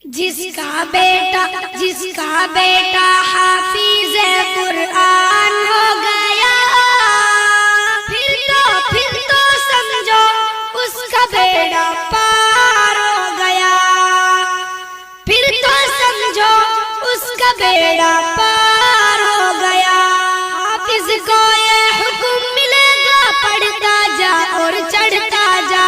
जिसका बेटा हाफिज कुरान हो गया, फिर तो समझो उसका बेड़ा पार हो गया, फिर तो समझो उसका बेड़ा पार हो गया। हाफिज को ये हुक्म मिलेगा, पढ़ता जा और चढ़ता जा,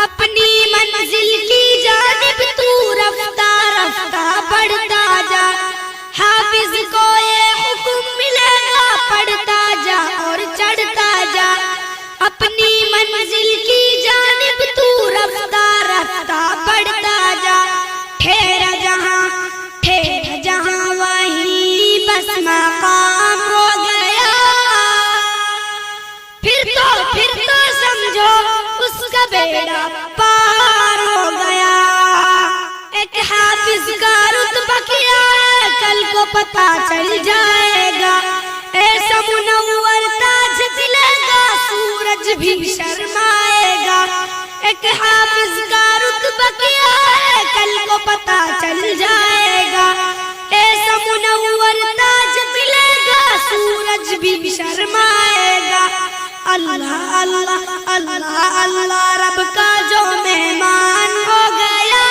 अपनी मंजिल की जानिब तू रफ्ता रफ्ता बढ़ता जा। हाफिज को ये हुक्म मिलेगा, पढ़ता जा और चढ़ता जा, अपनी मंजिल की जानिब तू रफ्ता रफ्ता बढ़ता जा। ठहरा जहां वहीं बस मकाम हो गया, फिर तो समझो उसका बेड़ा पार हो गया। एक हाफिज का रुतबा क्या है कल को पता चल जाएगा, ऐसा मुनव्वर ताज मिलेगा सूरज भी शर्माएगा। एक हाफिज का रुतबा क्या है कल को पता चल जाएगा, ऐसा मुनव्वर ताज मिलेगा सूरज भी शर्माएगा। अल्लाह अल्लाह अल्लाह अल्लाह रब का जो मेहमान हो गया,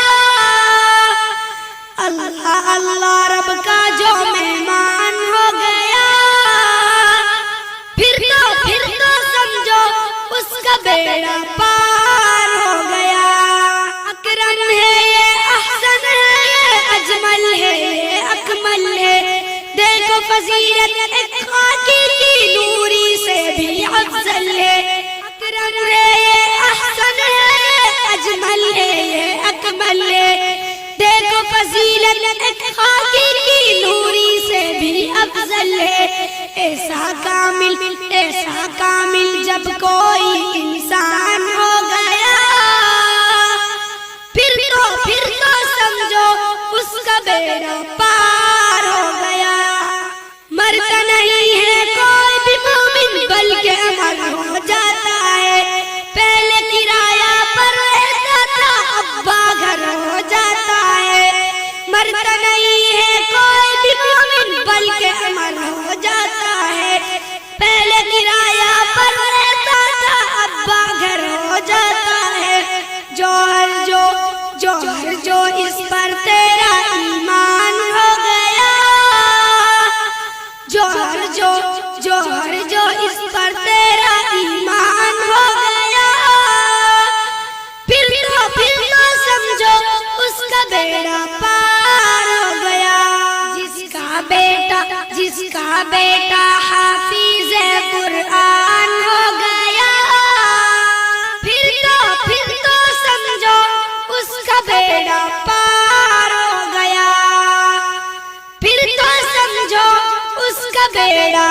अल्लाह अल्लाह रब का जो मेहमान हो गया, फिर तो समझो उसका बेड़ा पार हो गया। अकरम है ये, अहसन है ये, अजमल है ये, अकमल है, देखो फजीलत एक खाकी की नूरी से भी अफजल है। अकरम है ये, अहसन है ये, अजमल है ये, अकमल है, देखो फजीलत एक खाकी की नूरी से भी अफजल है। ऐसा कामिल जब कोई इंसान हो गया, फिर तो समझो उसका बेड़ा पार हो गया। मरता नहीं है कोई भी मोमिन बल्कि अमर हो जाता है, पहले किराया पर रहता था अब्बा घर हो जाता है। मरता नहीं है कोई भी मोमिन बल्कि अमर हो जाता है, पहले किराया पर रहता था अब्बा घर हो जाता है। जौहर जो इस पर तेरा ईमान हो गया, जौहर जो इस पर तेरा ईमान हो गया, फिर तो समझो उसका बेड़ा पार हो गया। जिसका बेटा हाफिज कुरान हो गया, फिर तो समझो उसका बेड़ा पार हो गया, फिर तो समझो उसका बेड़ा